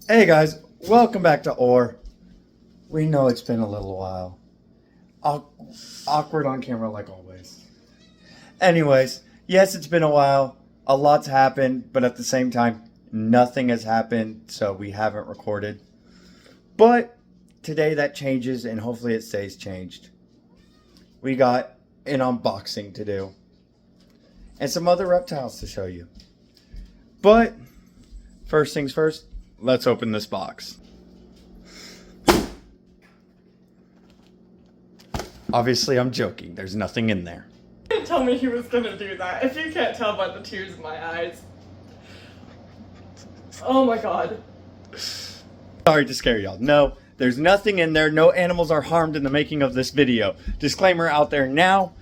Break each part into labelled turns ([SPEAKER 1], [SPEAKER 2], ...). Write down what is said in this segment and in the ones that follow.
[SPEAKER 1] Hey guys, welcome back to O.A.R. We know it's been a little while. Awkward on camera like always. Anyways, yes, it's been a while. A lot's happened, but at the same time, nothing has happened, so we haven't recorded. But today that changes, and hopefully it stays changed. We got an unboxing to do, and some other reptiles to show you. But first things first, let's open this box. Obviously, I'm joking. There's nothing in there.
[SPEAKER 2] He didn't tell me he was gonna do that. If you can't tell by the tears in my eyes. Oh my god.
[SPEAKER 1] Sorry to scare y'all. No, there's nothing in there. No animals are harmed in the making of this video. Disclaimer out there now.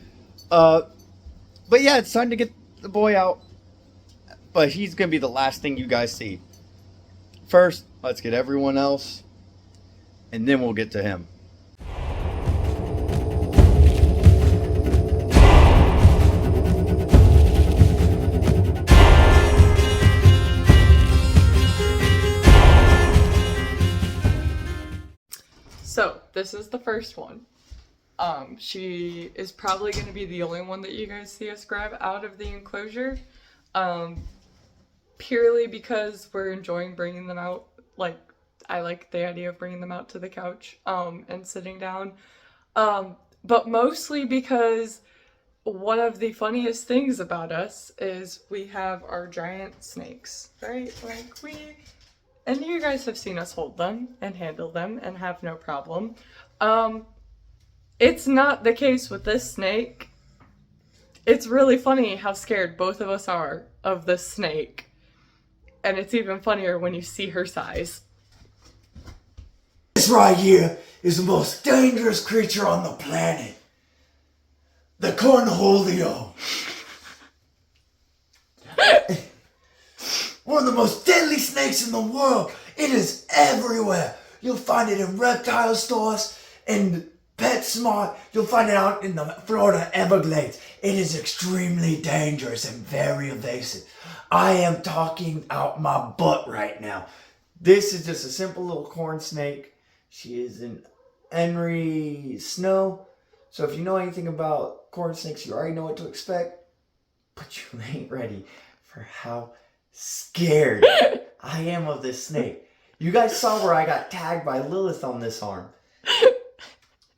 [SPEAKER 1] But yeah, it's time to get the boy out. But he's gonna be the last thing you guys see. First, let's get everyone else, and then we'll get to him.
[SPEAKER 2] So, this is the first one. She is probably going to be the only one that you guys see us grab out of the enclosure. Purely because we're enjoying bringing them out. Like, I like the idea of bringing them out to the couch, and sitting down. But mostly because one of the funniest things about us is we have our giant snakes, right? And you guys have seen us hold them and handle them and have no problem. It's not the case with this snake. It's really funny how scared both of us are of this snake. And it's even funnier when you see her size.
[SPEAKER 3] This right here is the most dangerous creature on the planet. The cornholio. One of the most deadly snakes in the world. It is everywhere. You'll find it in reptile stores, in PetSmart. You'll find it out in the Florida Everglades. It is extremely dangerous and very evasive. I am talking out my butt right now.
[SPEAKER 1] This is just a simple little corn snake. She is an Henry Snow. So if you know anything about corn snakes, you already know what to expect. But you ain't ready for how scared I am of this snake. You guys saw where I got tagged by Lilith on this arm.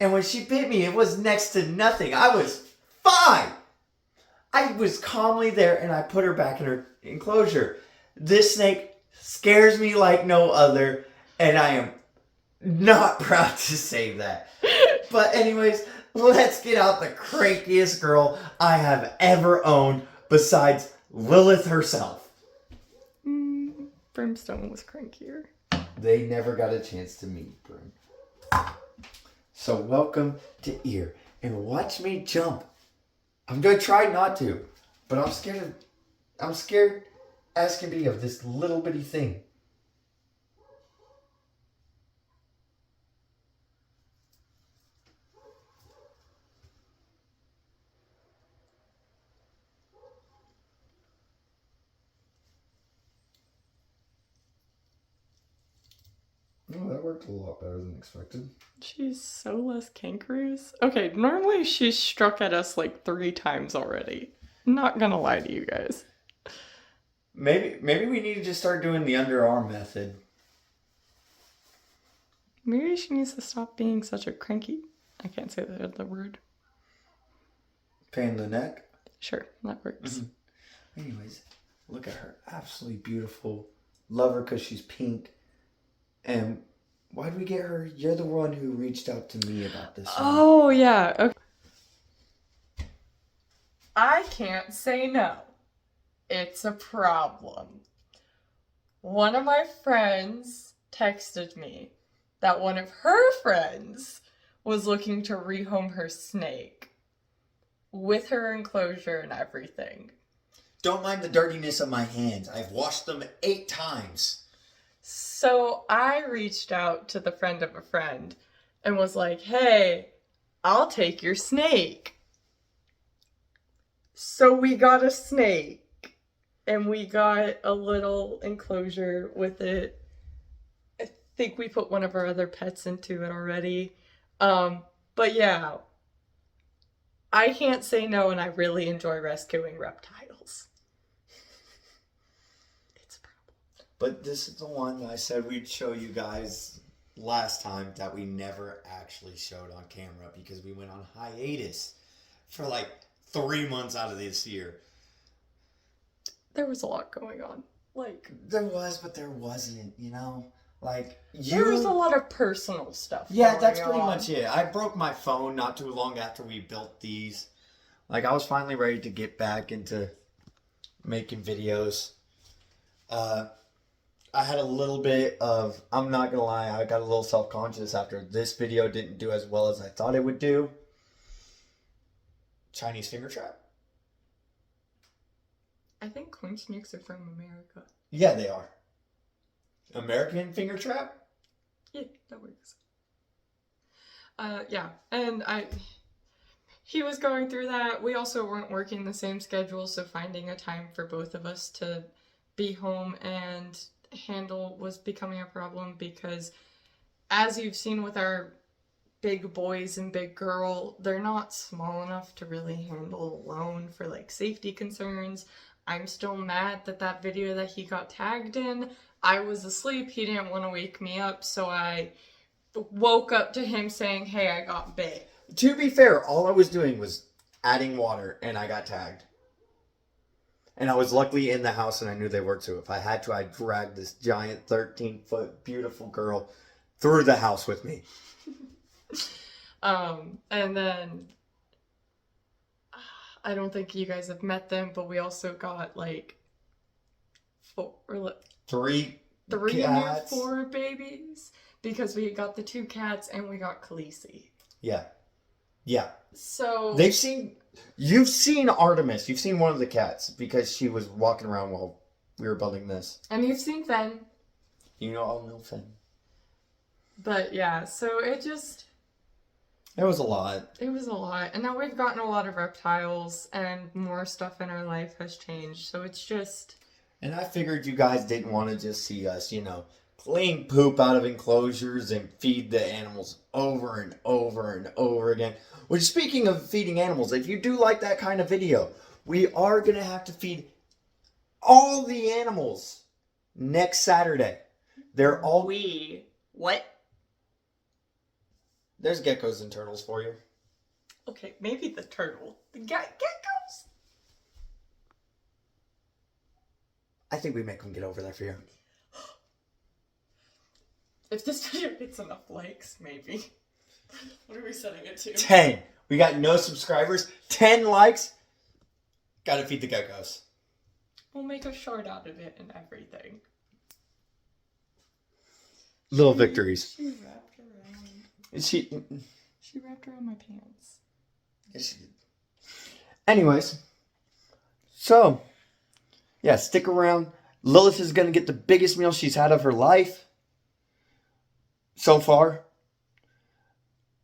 [SPEAKER 1] And when she bit me, it was next to nothing. I was fine. I was calmly there, and I put her back in her enclosure. This snake scares me like no other, and I am not proud to say that. But anyways, let's get out the crankiest girl I have ever owned besides Lilith herself.
[SPEAKER 2] Brimstone was crankier.
[SPEAKER 1] They never got a chance to meet, Brim. So welcome to Ear, and watch me jump. I'm gonna try not to, but I'm scared as can be of this little bitty thing.
[SPEAKER 3] Oh, that worked a lot better than expected.
[SPEAKER 2] She's so less kangaroos. Okay, normally she's struck at us like 3 times already. Not gonna lie to you guys.
[SPEAKER 1] Maybe we need to just start doing the underarm method.
[SPEAKER 2] Maybe she needs to stop being such a cranky. I can't say the other word.
[SPEAKER 1] Pain the neck.
[SPEAKER 2] Sure, that works.
[SPEAKER 1] Anyways, look at her. Absolutely beautiful. Love her because she's pink. And why did we get her? You're the one who reached out to me about this.
[SPEAKER 2] Oh, yeah. Okay. I can't say no. It's a problem. One of my friends texted me that one of her friends was looking to rehome her snake with her enclosure and everything.
[SPEAKER 1] Don't mind the dirtiness of my hands. I've washed them 8 times.
[SPEAKER 2] So I reached out to the friend of a friend and was like, hey, I'll take your snake. So we got a snake and we got a little enclosure with it think we put one of our other pets into it already. But yeah, I can't say no, and I really enjoy rescuing reptiles. It's a problem.
[SPEAKER 1] But this is the one I said we'd show you guys last time that we never actually showed on camera because we went on hiatus for like 3 months out of this year.
[SPEAKER 2] There was a lot going on. Like,
[SPEAKER 1] There was, but there wasn't, you know? Like,
[SPEAKER 2] there was a lot of personal stuff.
[SPEAKER 1] Yeah, that's
[SPEAKER 2] going
[SPEAKER 1] pretty
[SPEAKER 2] on.
[SPEAKER 1] much it. I broke my phone not too long after we built these. Like, I was finally ready to get back into making videos. I had a little bit of, I'm not gonna lie, I got a little self-conscious after this video didn't do as well as I thought it would do. Chinese finger trap?
[SPEAKER 2] I think corn snakes are from America.
[SPEAKER 1] Yeah, they are. American finger trap?
[SPEAKER 2] Yeah, that works. Yeah, and he was going through that. We also weren't working the same schedule, so finding a time for both of us to be home and handle was becoming a problem because, as you've seen with our big boys and big girl, they're not small enough to really handle alone for like safety concerns. I'm still mad that that video that he got tagged in, I was asleep, he didn't want to wake me up, so I woke up to him saying, hey, I got bit.
[SPEAKER 1] To be fair, all I was doing was adding water and I got tagged. And I was luckily in the house and I knew they worked, so if I had to, I'd drag this giant 13-foot beautiful girl through the house with me.
[SPEAKER 2] And then I don't think you guys have met them, but we also got like
[SPEAKER 1] Three
[SPEAKER 2] near
[SPEAKER 1] cats.
[SPEAKER 2] 4 babies because we got the 2 cats and we got Khaleesi.
[SPEAKER 1] Yeah. Yeah.
[SPEAKER 2] So
[SPEAKER 1] You've seen Artemis. You've seen one of the cats because she was walking around while we were building this.
[SPEAKER 2] and you've seen Fen.
[SPEAKER 1] You know, I'll know Finn.
[SPEAKER 2] But yeah, so it
[SPEAKER 1] was a lot.
[SPEAKER 2] It was a lot. And now we've gotten a lot of reptiles and more stuff in our life has changed. So it's just...
[SPEAKER 1] And I figured you guys didn't want to just see us, you know, clean poop out of enclosures and feed the animals over and over and over again. Which, speaking of feeding animals, if you do like that kind of video, we are going to have to feed all the animals next Saturday. They're all...
[SPEAKER 2] What?
[SPEAKER 1] There's geckos and turtles for you.
[SPEAKER 2] Okay, maybe the turtle. The geckos?
[SPEAKER 1] I think we make them get over there for you.
[SPEAKER 2] If this video gets enough likes, maybe. What are we setting it to?
[SPEAKER 1] 10. We got no subscribers. 10 likes. Gotta feed the geckos.
[SPEAKER 2] We'll make a short out of it and everything.
[SPEAKER 1] Little victories.
[SPEAKER 2] She wrapped around.
[SPEAKER 1] She
[SPEAKER 2] wrapped around my pants.
[SPEAKER 1] Yes, she did. Anyways. So. Yeah, stick around. Lilith is gonna get the biggest meal she's had of her life. So far.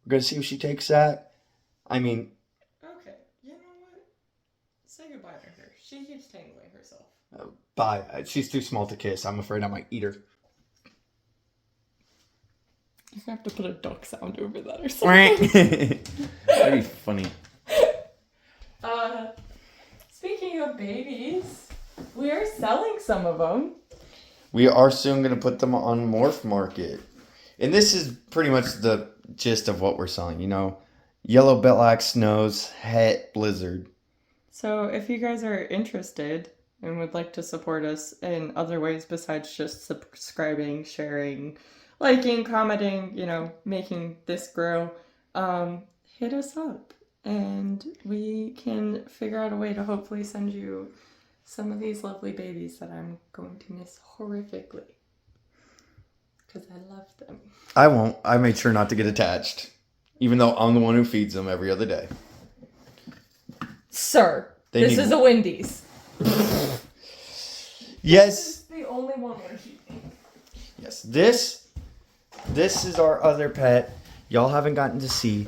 [SPEAKER 1] We're gonna see if she takes that. I mean...
[SPEAKER 2] Okay, you know what? Say goodbye to her. She keeps tangling herself.
[SPEAKER 1] Bye. She's too small to kiss. I'm afraid I might eat her.
[SPEAKER 2] You have to put a duck sound over that or something.
[SPEAKER 1] That'd be funny.
[SPEAKER 2] Speaking of babies, we are selling some of them.
[SPEAKER 1] We are soon going to put them on Morph Market. And this is pretty much the gist of what we're selling. You know, yellow black snows, het blizzard.
[SPEAKER 2] So if you guys are interested and would like to support us in other ways besides just subscribing, sharing, liking, commenting, you know, making this grow, hit us up and we can figure out a way to hopefully send you some of these lovely babies that I'm going to miss horrifically because I love them.
[SPEAKER 1] I won't. I made sure not to get attached, even though I'm the one who feeds them every other day.
[SPEAKER 2] Sir, this is a Wendy's.
[SPEAKER 1] Yes.
[SPEAKER 2] This is the only one we're keeping.
[SPEAKER 1] Yes. This is our other pet. Y'all haven't gotten to see.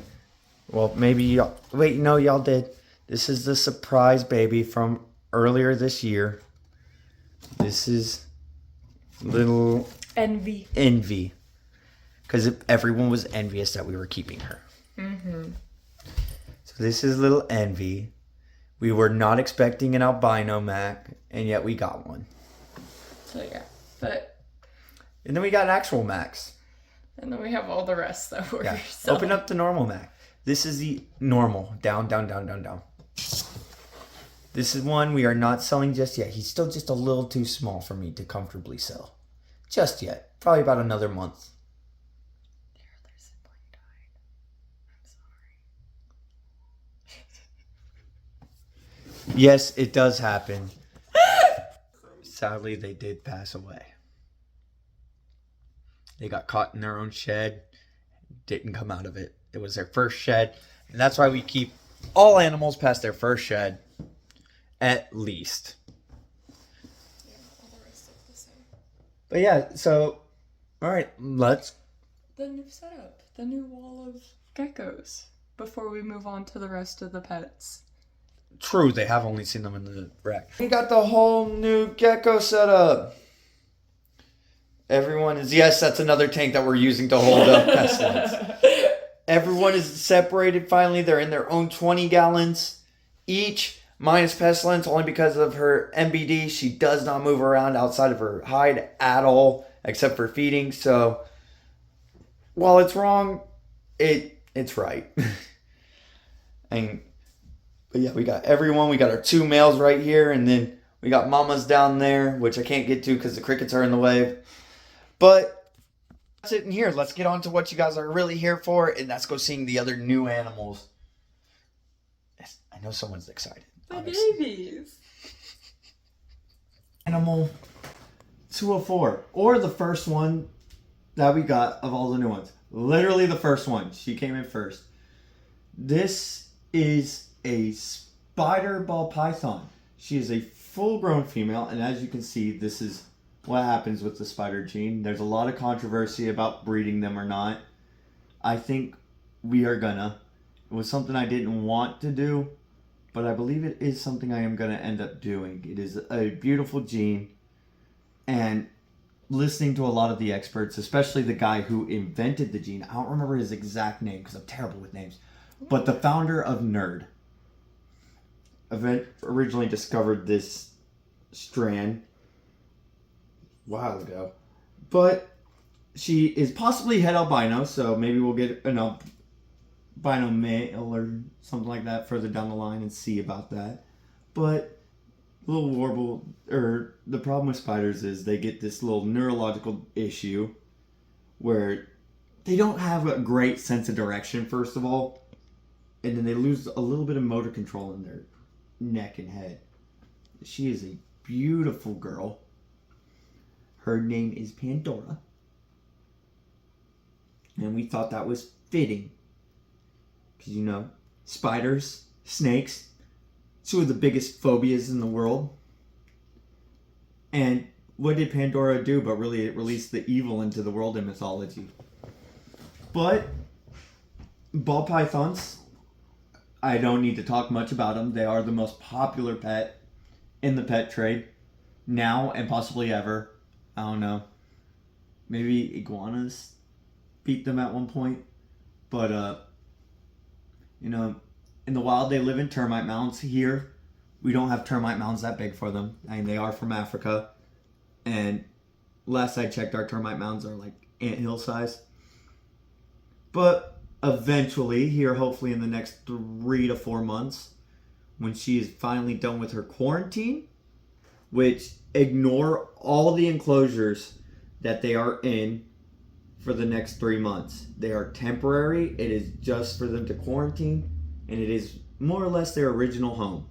[SPEAKER 1] Well, maybe y'all... Wait, no, y'all did. This is the surprise baby from earlier this year. This is little...
[SPEAKER 2] Envy.
[SPEAKER 1] Envy. because everyone was envious that we were keeping her.
[SPEAKER 2] Mm-hmm.
[SPEAKER 1] So this is little Envy. We were not expecting an albino Mac, and yet we got one.
[SPEAKER 2] So yeah, but
[SPEAKER 1] And then we got actual Macs.
[SPEAKER 2] and then we have all the rest that we're
[SPEAKER 1] Yeah.
[SPEAKER 2] selling.
[SPEAKER 1] Open up the normal Mac. This is the normal. Down, down, down, down, down. This is one we are not selling just yet. He's still just a little too small for me to comfortably sell. Just yet. Probably about another month.
[SPEAKER 2] Their other sibling died. I'm sorry.
[SPEAKER 1] Yes, it does happen. Sadly, they did pass away. They got caught in their own shed. Didn't come out of it. It was their first shed. And that's why we keep all animals past their first shed. At least.
[SPEAKER 2] Yeah, all the rest look the same.
[SPEAKER 1] But yeah, so... Alright, let's...
[SPEAKER 2] The new setup. The new wall of geckos. Before we move on to the rest of the pets.
[SPEAKER 1] True, they have only seen them in the wreck. We got the whole new gecko setup. Everyone is... Yes, that's another tank that we're using to hold up pestilence. Everyone is separated finally. They're in their own 20 gallons each. Minus pestilence, only because of her MBD. She does not move around outside of her hide at all, except for feeding. So, while it's wrong, it's right. But yeah, we got everyone. We got our 2 males right here, and then we got mamas down there, which I can't get to because the crickets are in the way. But that's it in here. Let's get on to what you guys are really here for, and that's go seeing the other new animals. I know someone's excited.
[SPEAKER 2] The
[SPEAKER 1] Obviously.
[SPEAKER 2] babies.
[SPEAKER 1] Animal 204, or the first one that we got of all the new ones. Literally the first one. She came in first. This is a spider ball python. She is a full-grown female, and as you can see, this is what happens with the spider gene. There's a lot of controversy about breeding them or not. I think we are gonna. It was something I didn't want to do, but I believe it is something I am going to end up doing. It is a beautiful gene, and listening to a lot of the experts, especially the guy who invented the gene, I don't remember his exact name because I'm terrible with names, but the founder of Nerd originally discovered this strand a while ago. But she is possibly het albino, so maybe we'll get an albino male or something like that further down the line and see about that. But little warble, or the problem with spiders is they get this little neurological issue where they don't have a great sense of direction, first of all, and then they lose a little bit of motor control in their neck and head. She is a beautiful girl. Her name is Pandora, and we thought that was fitting. Because, you know, spiders, snakes, 2 of the biggest phobias in the world. And what did Pandora do? But really, it released the evil into the world in mythology. But ball pythons, I don't need to talk much about them. They are the most popular pet in the pet trade now and possibly ever. I don't know. Maybe iguanas beat them at one point. But, you know, in the wild, they live in termite mounds. Here, we don't have termite mounds that big for them. I mean, they are from Africa. And last I checked, our termite mounds are like anthill size. But eventually, here, hopefully in the next 3 to 4 months, when she is finally done with her quarantine, which ignore all the enclosures that they are in for the next 3 months. They are temporary. It is just for them to quarantine, and it is more or less their original home.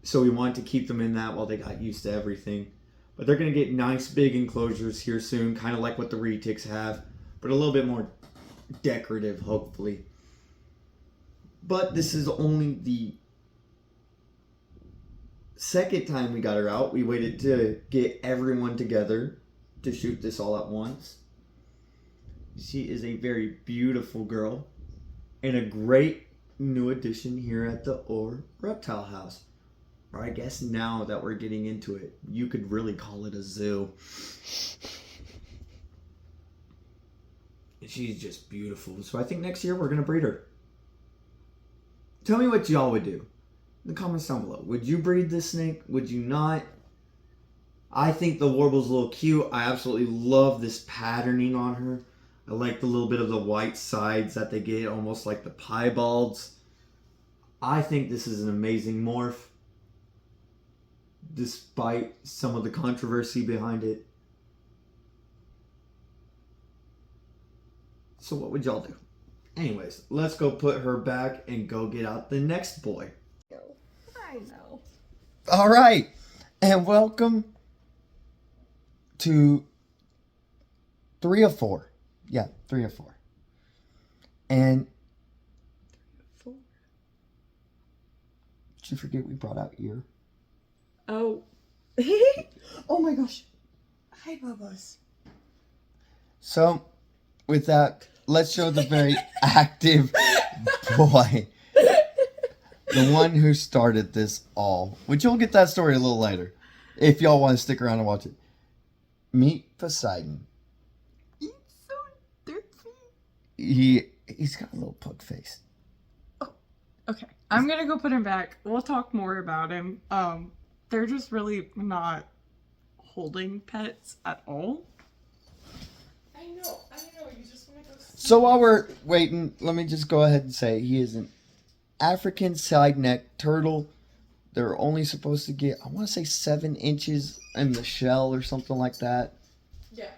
[SPEAKER 1] So we wanted to keep them in that while they got used to everything. But they're going to get nice big enclosures here soon, kind of like what the retics have, but a little bit more decorative, hopefully. But this is only the second time we got her out. We waited to get everyone together to shoot this all at once. She is a very beautiful girl and a great new addition here at the O.A.R Reptile House. Or I guess now that we're getting into it, you could really call it a zoo. She's just beautiful. So I think next year we're going to breed her. Tell me what y'all would do in the comments down below. Would you breed this snake? Would you not? I think the warble's a little cute. I absolutely love this patterning on her. I like the little bit of the white sides that they get, almost like the piebalds. I think this is an amazing morph, despite some of the controversy behind it. So what would y'all do? Anyways, let's go put her back and go get out the next boy.
[SPEAKER 2] I know.
[SPEAKER 1] All right, and welcome to 3 of 4. Yeah, 3 of 4. And
[SPEAKER 2] 4.
[SPEAKER 1] did you forget we brought out ear?
[SPEAKER 2] Oh.
[SPEAKER 1] Oh my gosh.
[SPEAKER 2] Hi, Bubbles.
[SPEAKER 1] So, with that, let's show the very active boy. The one who started this all. Which you'll get that story a little later. If y'all want to stick around and watch it. Meet Poseidon.
[SPEAKER 2] He's so dirty.
[SPEAKER 1] He's got a little pug face.
[SPEAKER 2] Oh, okay. I'm gonna go put him back. We'll talk more about him. They're just really not holding pets at all. I know. You just want to go see.
[SPEAKER 1] So while we're waiting, let me just go ahead and say he is an African side-neck turtle. They're only supposed to get, I want to say 7 inches in the shell or something like that.
[SPEAKER 2] Yeah.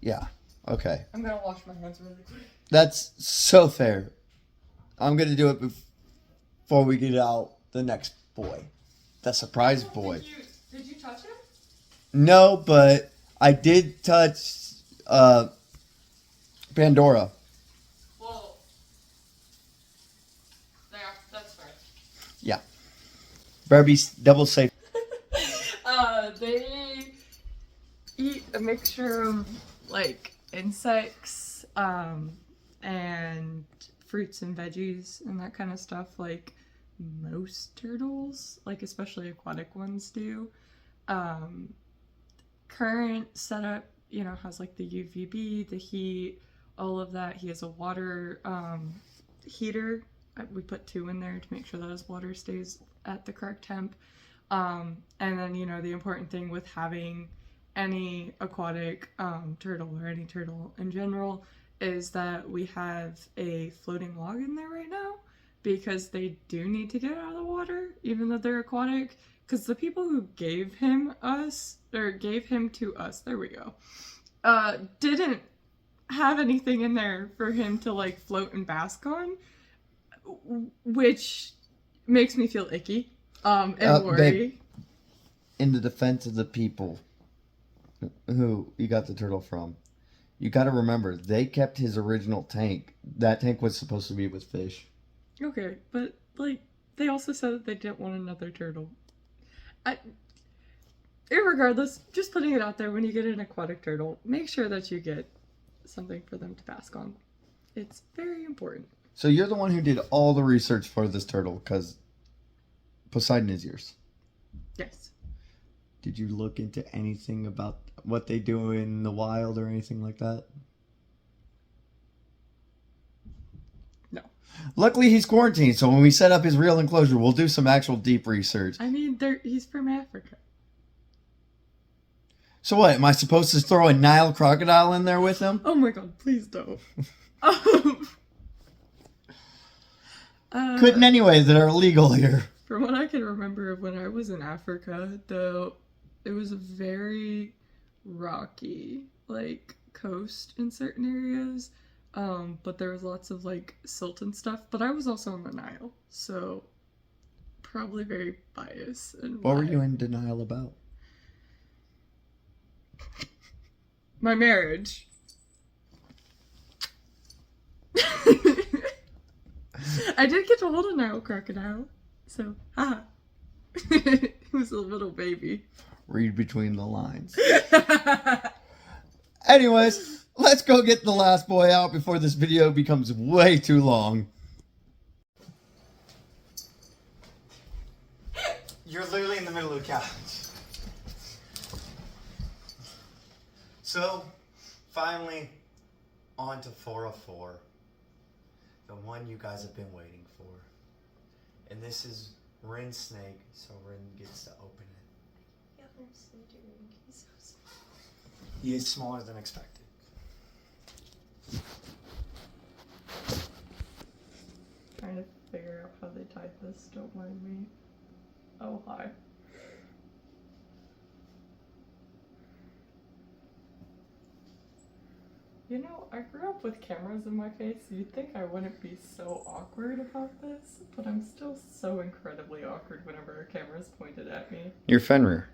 [SPEAKER 1] Yeah. Okay.
[SPEAKER 2] I'm gonna wash my hands really quick.
[SPEAKER 1] That's so fair. I'm going to do it before we get out the next boy. The surprise boy.
[SPEAKER 2] Did you touch him?
[SPEAKER 1] No, but I did touch Pandora.
[SPEAKER 2] Well, that's fair.
[SPEAKER 1] Yeah. Better be double safe.
[SPEAKER 2] They eat a mixture of like insects, and fruits and veggies and that kind of stuff, like most turtles, like especially aquatic ones do. Current setup, has like the UVB, the heat, all of that. He has a water heater. We put 2 in there to make sure that his water stays at the correct temp. And then, the important thing with having any aquatic turtle or any turtle in general is that we have a floating log in there right now, because they do need to get out of the water, even though they're aquatic. Because the people who gave him to us, there we go, didn't have anything in there for him to like float and bask on, which makes me feel icky and worry.
[SPEAKER 1] Babe, in the defense of the people who you got the turtle from, you got to remember, they kept his original tank. That tank was supposed to be with fish.
[SPEAKER 2] Okay, but like they also said that they didn't want another turtle. Irregardless, just putting it out there, when you get an aquatic turtle, make sure that you get something for them to bask on. It's very important.
[SPEAKER 1] So you're the one who did all the research for this turtle, because Poseidon is yours.
[SPEAKER 2] Yes.
[SPEAKER 1] Did you look into anything about what they do in the wild or anything like that?
[SPEAKER 2] No.
[SPEAKER 1] Luckily, he's quarantined, so when we set up his real enclosure, we'll do some actual deep research.
[SPEAKER 2] I mean, he's from Africa.
[SPEAKER 1] So what, am I supposed to throw a Nile crocodile in there with him?
[SPEAKER 2] Oh my god, please don't.
[SPEAKER 1] Couldn't anyway, that are illegal here.
[SPEAKER 2] From what I can remember of when I was in Africa, though, it was a very rocky, like, coast in certain areas. But there was lots of, like, silt and stuff. But I was also on the Nile, so probably very biased. And
[SPEAKER 1] What were you in denial about?
[SPEAKER 2] My marriage. I did get to hold a Nile crocodile, so it was a little baby.
[SPEAKER 1] Read between the lines. Anyways, let's go get the last boy out before this video becomes way too long. You're literally in the middle of the couch. So, finally, on to 404. The one you guys have been waiting for. And this is Rin's snake, so Rin gets to open it.
[SPEAKER 2] He's so small.
[SPEAKER 1] He is smaller than expected.
[SPEAKER 2] Trying to figure out how they tied this, don't mind me. Oh, hi. You know, I grew up with cameras in my face. You'd think I wouldn't be so awkward about this, but I'm still so incredibly awkward whenever a camera's pointed at me.
[SPEAKER 1] You're Fenrir.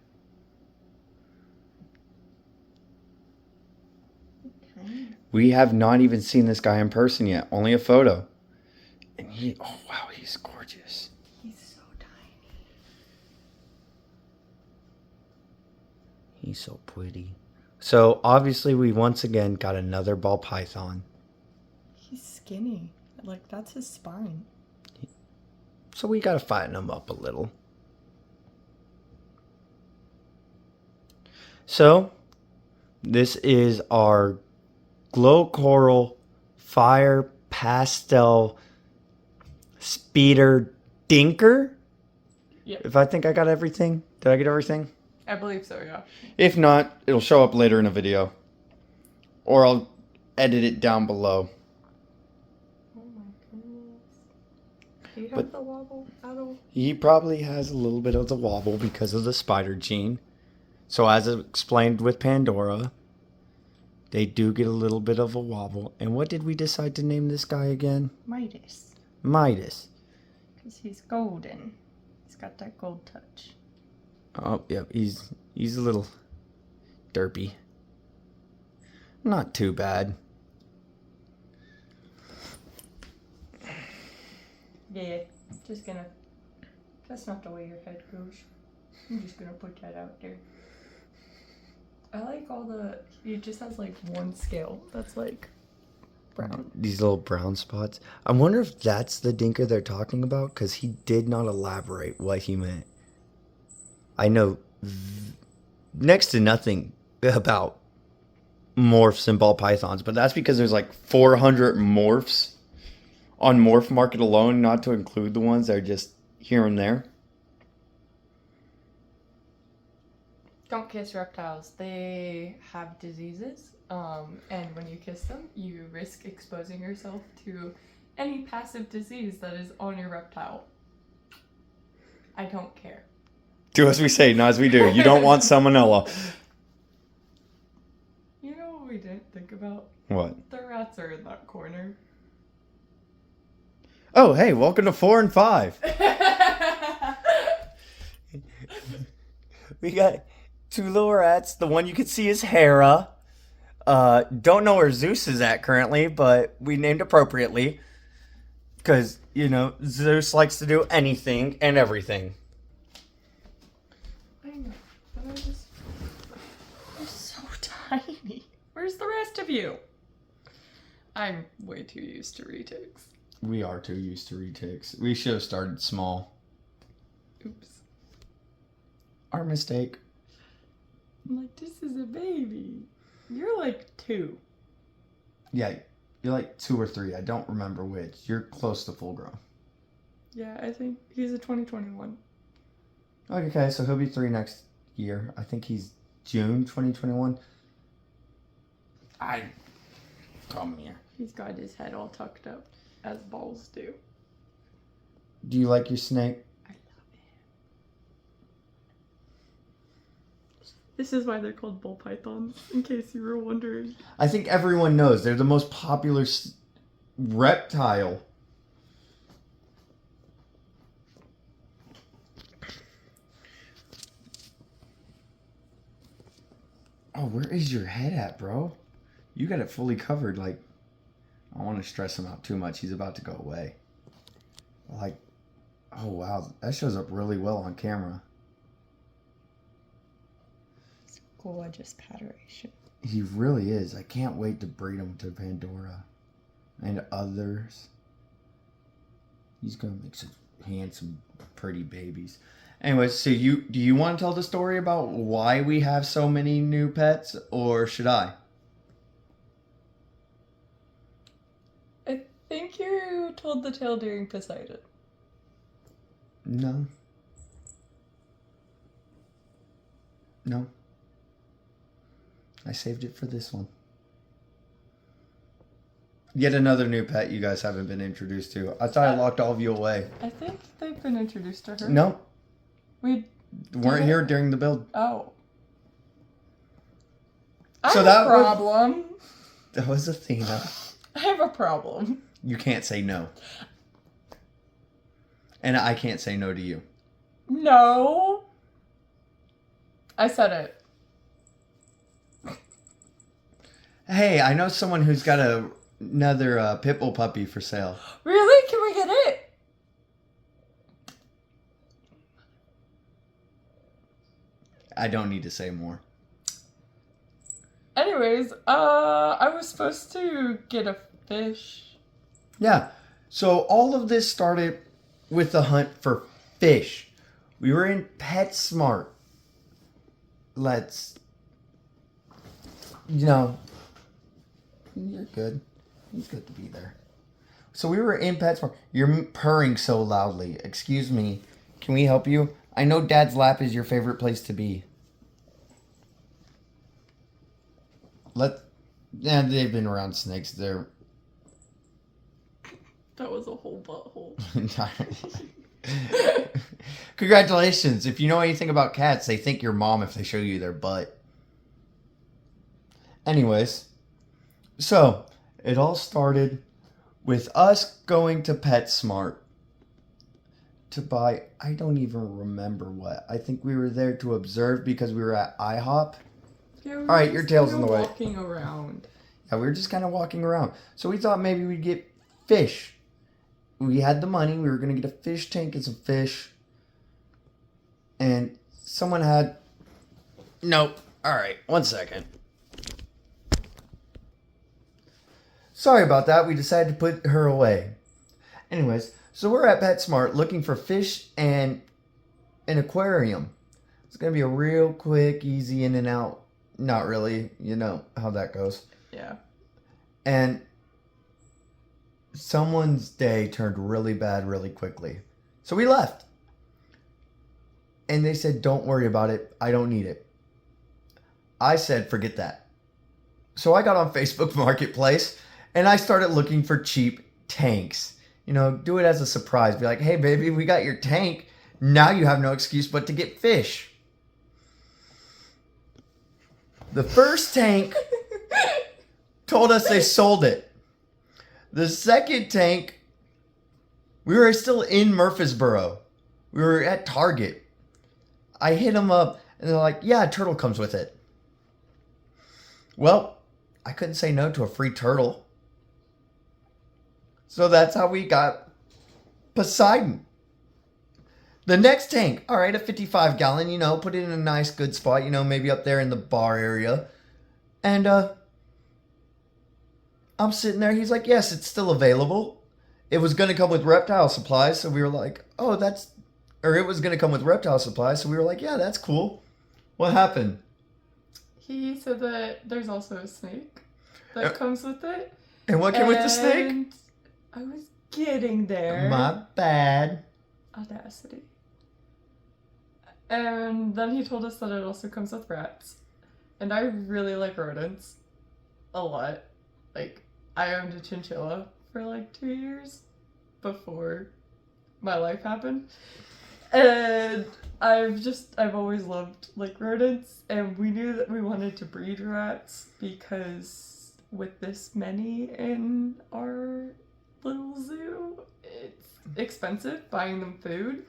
[SPEAKER 2] Okay.
[SPEAKER 1] We have not even seen this guy in person yet, only a photo. And oh wow, he's gorgeous.
[SPEAKER 2] He's so tiny.
[SPEAKER 1] He's so pretty. So obviously we once again got another ball python.
[SPEAKER 2] He's skinny. Like, that's his spine.
[SPEAKER 1] So we gotta fatten him up a little. So this is our glow coral fire pastel speeder dinker.
[SPEAKER 2] Yeah.
[SPEAKER 1] If I think I got everything. Did I get everything?
[SPEAKER 2] I believe so, yeah.
[SPEAKER 1] If not, it'll show up later in a video. Or I'll edit it down below.
[SPEAKER 2] Oh my goodness. Do you have the wobble at all?
[SPEAKER 1] He probably has a little bit of the wobble because of the spider gene. So as explained with Pandora, they do get a little bit of a wobble. And what did we decide to name this guy again?
[SPEAKER 2] Midas.
[SPEAKER 1] Midas.
[SPEAKER 2] Because he's golden. He's got that gold touch.
[SPEAKER 1] Oh, yeah, he's a little derpy. Not too bad.
[SPEAKER 2] Yeah, just gonna... That's not the way your head goes. I'm just gonna put that out there. I like all the... He just has like one scale that's like brown.
[SPEAKER 1] These little brown spots. I wonder if that's the dinker they're talking about, because he did not elaborate what he meant. I know next to nothing about morphs and ball pythons, but that's because there's like 400 morphs on Morph Market alone, not to include the ones that are just here and there.
[SPEAKER 2] Don't kiss reptiles. They have diseases, and when you kiss them, you risk exposing yourself to any passive disease that is on your reptile. I don't care.
[SPEAKER 1] Do as we say, not as we do. You don't want salmonella.
[SPEAKER 2] You know what we didn't think about?
[SPEAKER 1] What?
[SPEAKER 2] The rats are in that corner.
[SPEAKER 1] Oh, hey, welcome to 4 and 5. We got 2 little rats. The one you can see is Hera. Don't know where Zeus is at currently, but we named appropriately. Because, you know, Zeus likes to do anything and everything.
[SPEAKER 2] I know, but you're so tiny. Where's the rest of you? I'm way too used to retakes.
[SPEAKER 1] We are too used to retakes. We should have started small.
[SPEAKER 2] Oops.
[SPEAKER 1] Our mistake.
[SPEAKER 2] I'm like, this is a baby. You're like 2.
[SPEAKER 1] Yeah, you're like 2 or 3. I don't remember which. You're close to full grown.
[SPEAKER 2] Yeah, I think he's a 2021.
[SPEAKER 1] Okay, so he'll be 3 next year. I think he's June 2021. Come here.
[SPEAKER 2] He's got his head all tucked up, as balls do.
[SPEAKER 1] Do you like your snake?
[SPEAKER 2] I love it. This is why they're called ball pythons, in case you were wondering.
[SPEAKER 1] I think everyone knows they're the most popular reptile. Oh, where is your head at, bro? You got it fully covered. Like, I don't want to stress him out too much. He's about to go away. Like, oh wow, that shows up really well on camera.
[SPEAKER 2] It's gorgeous patternation.
[SPEAKER 1] He really is. I can't wait to breed him to Pandora and others. He's gonna make some handsome, pretty babies. Anyways, so do you want to tell the story about why we have so many new pets, or should I?
[SPEAKER 2] think you told the tale during Poseidon.
[SPEAKER 1] No. No. I saved it for this one. Yet another new pet you guys haven't been introduced to. I thought I locked all of you away.
[SPEAKER 2] I think they've been introduced to her.
[SPEAKER 1] No.
[SPEAKER 2] We
[SPEAKER 1] Weren't here during the build.
[SPEAKER 2] Oh.
[SPEAKER 1] So
[SPEAKER 2] I have
[SPEAKER 1] that
[SPEAKER 2] a problem.
[SPEAKER 1] That was Athena.
[SPEAKER 2] I have a problem.
[SPEAKER 1] You can't say no. And I can't say no to you.
[SPEAKER 2] No. I said it.
[SPEAKER 1] Hey, I know someone who's got another pit bull puppy for sale.
[SPEAKER 2] Really? Can we get it?
[SPEAKER 1] I don't need to say more.
[SPEAKER 2] Anyways, I was supposed to get a fish.
[SPEAKER 1] Yeah. So all of this started with the hunt for fish. We were in PetSmart. You're good. He's good to be there. So we were in PetSmart. You're purring so loudly. Excuse me. Can we help you? I know Dad's lap is your favorite place to be. Yeah, they've been around snakes. They're...
[SPEAKER 2] That was a whole butthole.
[SPEAKER 1] Congratulations. If you know anything about cats, they think you're mom if they show you their butt. Anyways, so it all started with us going to PetSmart to buy, I don't even remember what. I think we were there to observe because we were at IHOP.
[SPEAKER 2] Yeah,
[SPEAKER 1] All right, your tail's in the way.
[SPEAKER 2] Walking around.
[SPEAKER 1] Yeah, we were just kind of walking around. So we thought maybe we'd get fish. We had the money. We were going to get a fish tank and some fish. And someone had... Nope. All right, 1 second. Sorry about that. We decided to put her away. Anyways, so we're at PetSmart looking for fish and an aquarium. It's going to be a real quick, easy in and out. Not really. You know how that goes.
[SPEAKER 2] Yeah.
[SPEAKER 1] And someone's day turned really bad really quickly. So we left. And they said, don't worry about it. I don't need it. I said, forget that. So I got on Facebook Marketplace and I started looking for cheap tanks. You know, do it as a surprise. Be like, hey, baby, we got your tank. Now you have no excuse but to get fish. The first tank told us they sold it. The second tank, we were still in Murfreesboro. We were at Target. I hit them up and they're like, yeah, a turtle comes with it. Well, I couldn't say no to a free turtle. So that's how we got Poseidon. The next tank, all right, a 55 gallon, you know, put it in a nice good spot, you know, maybe up there in the bar area. And I'm sitting there, he's like, yes, it's still available. It was going to come with reptile supplies, so we were like, oh, it was going to come with reptile supplies, so we were like, yeah, that's cool. What happened?
[SPEAKER 2] He said that there's also a snake that comes with it.
[SPEAKER 1] And what came with the snake?
[SPEAKER 2] I was getting there.
[SPEAKER 1] My bad.
[SPEAKER 2] Audacity. And then he told us that it also comes with rats. And I really like rodents. A lot. Like, I owned a chinchilla for like 2 years before my life happened. And I've always loved like rodents, and we knew that we wanted to breed rats because with this many in our little zoo, it's expensive buying them food.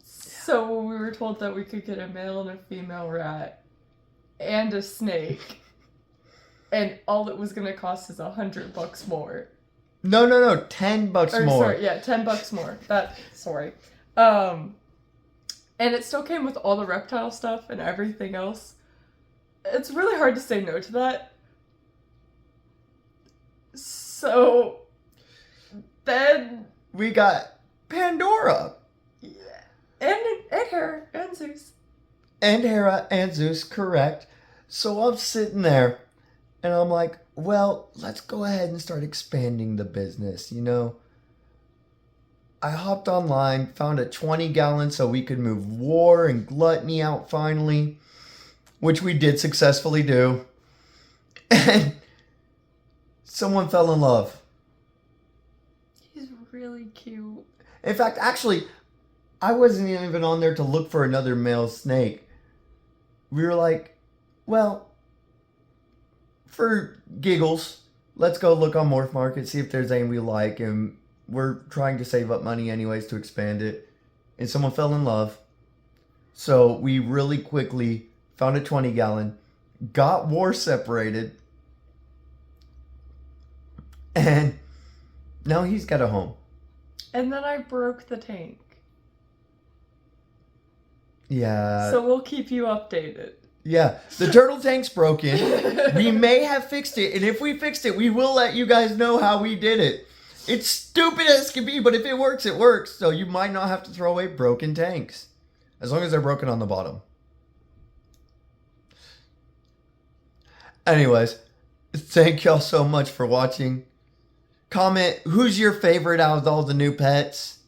[SPEAKER 2] So we were told that we could get a male and a female rat and a snake, and all it was gonna cost is $100 more.
[SPEAKER 1] No, $10 more.
[SPEAKER 2] Sorry, yeah, $10 more. Sorry. And it still came with all the reptile stuff and everything else. It's really hard to say no to that. So then
[SPEAKER 1] we got Pandora.
[SPEAKER 2] Yeah. And her and Zeus.
[SPEAKER 1] And Hera and Zeus, correct. So I'm sitting there And I'm like, well, let's go ahead and start expanding the business, you know? I hopped online, found a 20-gallon so we could move war and gluttony out finally, which we did successfully do. And someone fell in love.
[SPEAKER 2] He's really cute.
[SPEAKER 1] In fact, actually, I wasn't even on there to look for another male snake. We were like, well, for giggles, let's go look on Morph Market, see if there's any we like, and we're trying to save up money anyways to expand it. And someone fell in love. So we really quickly found a 20-gallon, got war separated, and now he's got a home.
[SPEAKER 2] And then I broke the tank.
[SPEAKER 1] Yeah.
[SPEAKER 2] So we'll keep you updated.
[SPEAKER 1] Yeah, the turtle tank's broken. We may have fixed it, and if we fixed it, we will let you guys know how we did it. It's stupid as can be, but if it works, it works. So you might not have to throw away broken tanks. As long as they're broken on the bottom. Anyways, thank y'all so much for watching. Comment who's your favorite out of all the new pets.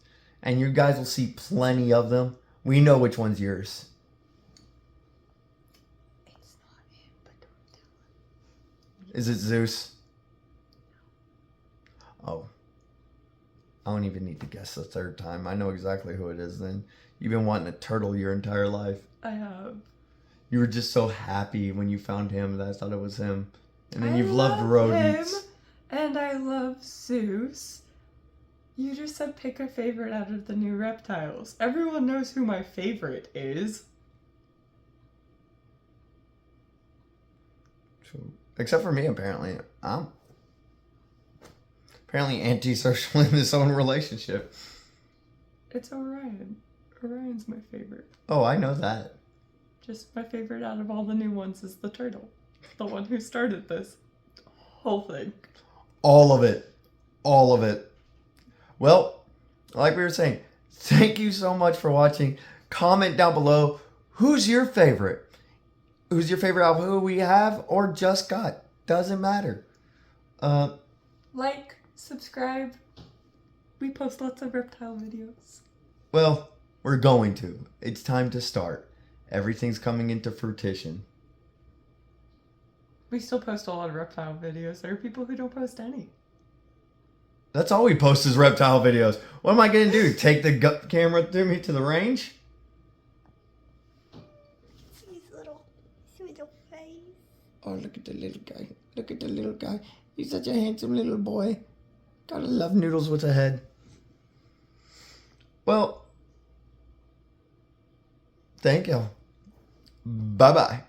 [SPEAKER 1] And you guys will see plenty of them. We know which one's yours.
[SPEAKER 2] It's not him, but don't tell him.
[SPEAKER 1] Is it Zeus? Oh. I don't even need to guess the third time. I know exactly who it is then. You've been wanting a turtle your entire life.
[SPEAKER 2] I have.
[SPEAKER 1] You were just so happy when you found him that I thought it was him. And then you've
[SPEAKER 2] love
[SPEAKER 1] loved rodents.
[SPEAKER 2] him, and I love Zeus. You just said pick a favorite out of the new reptiles. Everyone knows who my favorite is.
[SPEAKER 1] Except for me, apparently. I'm apparently antisocial in this own relationship.
[SPEAKER 2] It's Orion. Orion's my favorite.
[SPEAKER 1] Oh, I know that.
[SPEAKER 2] Just my favorite out of all the new ones is the turtle. The one who started this whole thing.
[SPEAKER 1] All of it. All of it. Well, like we were saying, thank you so much for watching. Comment down below, who's your favorite? Who's your favorite out of who we have or just got? Doesn't matter.
[SPEAKER 2] Like, subscribe. We post lots of reptile videos.
[SPEAKER 1] Well, we're going to. It's time to start. Everything's coming into fruition.
[SPEAKER 2] We still post a lot of reptile videos. There are people who don't post any.
[SPEAKER 1] That's all we post is reptile videos. What am I going to do? Take the camera through me to the range?
[SPEAKER 4] See his little face.
[SPEAKER 1] Oh, look at the little guy. Look at the little guy. He's such a handsome little boy. Gotta love noodles with a head. Well, thank y'all. Bye-bye.